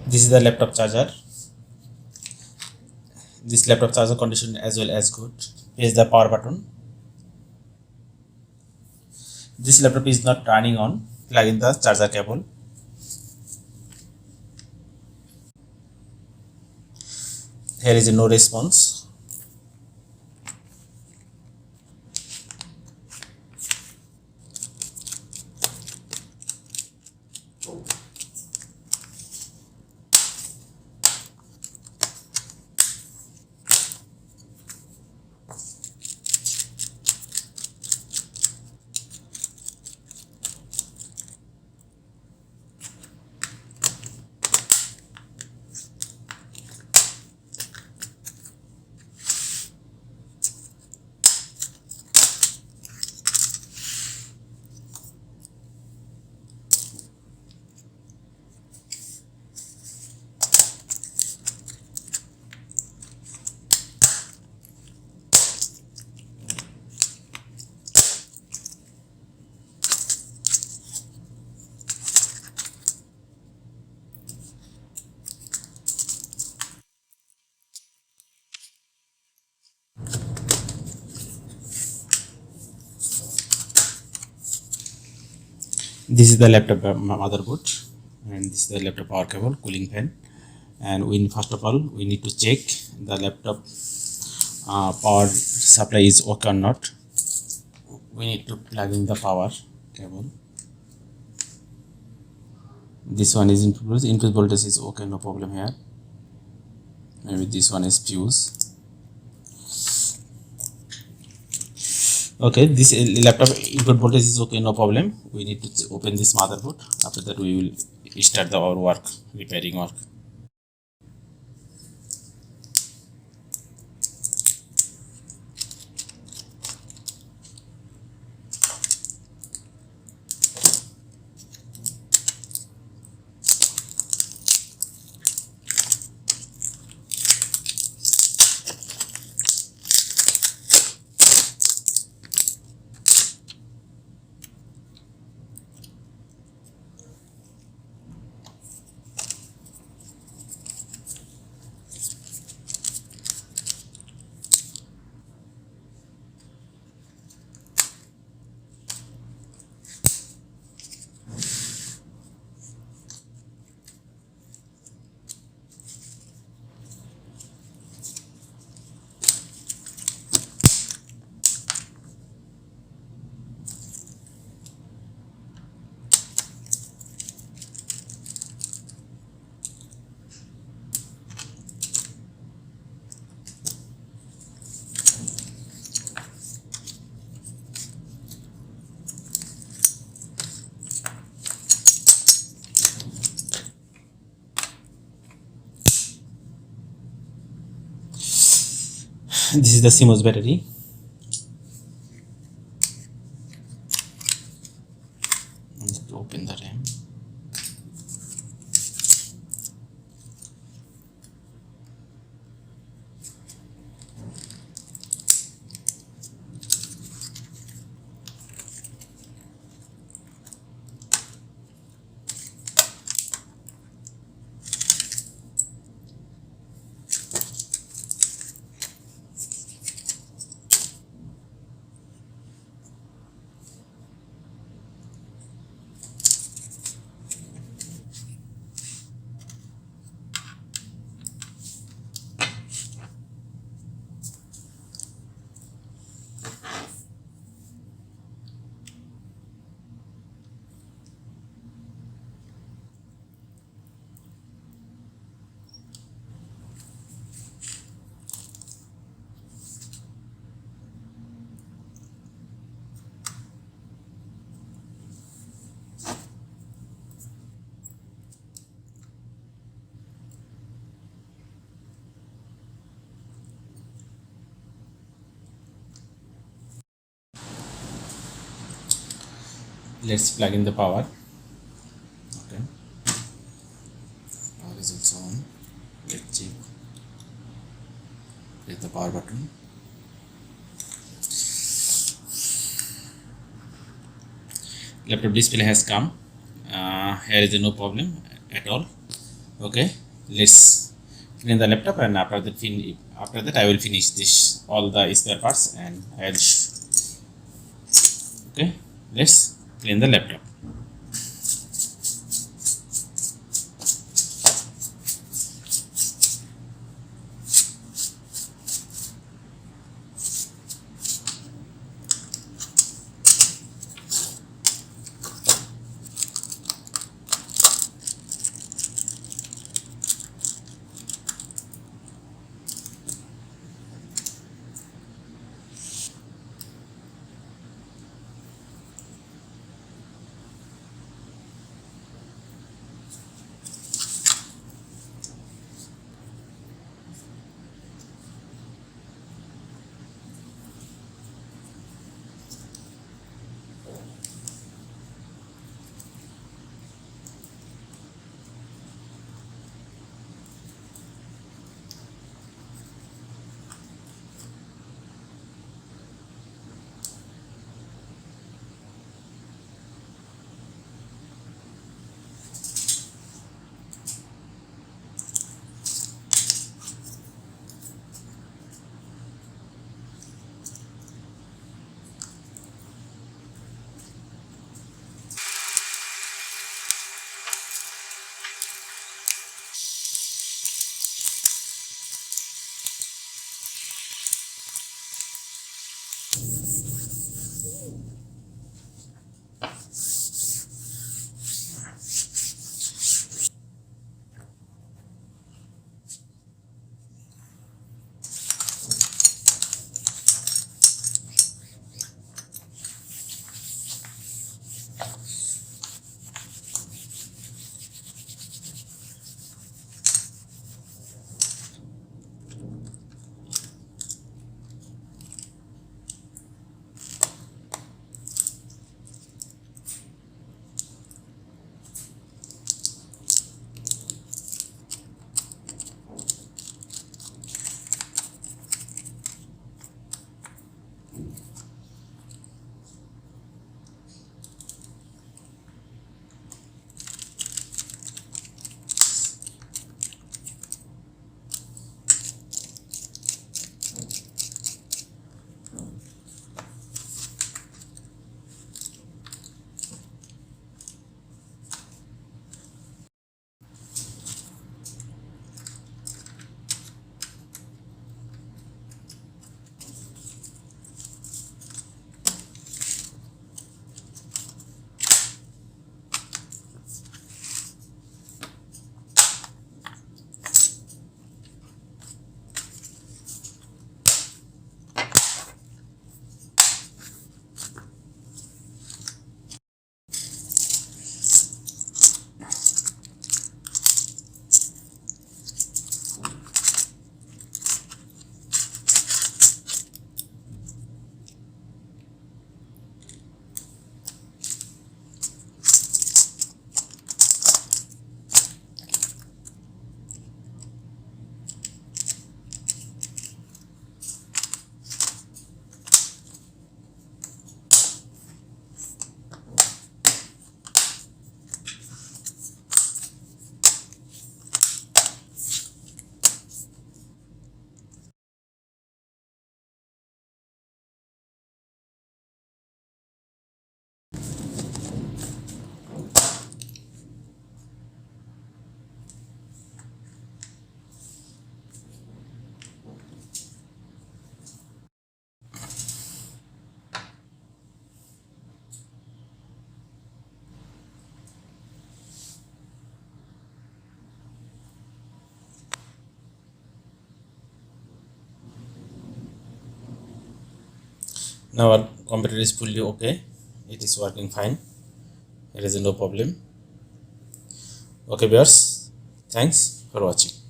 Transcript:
This is the laptop charger. This laptop charger condition as well as good. Here's the power button. This laptop is not turning on. Plug in the charger cable. Here is a no response. This is the laptop motherboard, and this is the laptop power cable, cooling fan. And first of all we need to check the laptop power supply is okay or not. We need to plug in the power cable. This one is input voltage is okay, no problem here. Maybe this one is fuse. Okay, this laptop input voltage is okay, no problem. We need to open this motherboard. After that we will start our work, repairing work. This is the CMOS battery. Let's open the RAM. Let's plug in the power. Okay, power is also on. Let's check. Press the power button. Laptop display has come. Here is no problem at all. Okay, let's clean the laptop, and after that I will finish this all the spare parts, and okay, let's clean the laptop. Now our computer is fully okay. It is working fine. There is no problem. Okay, viewers. Thanks for watching.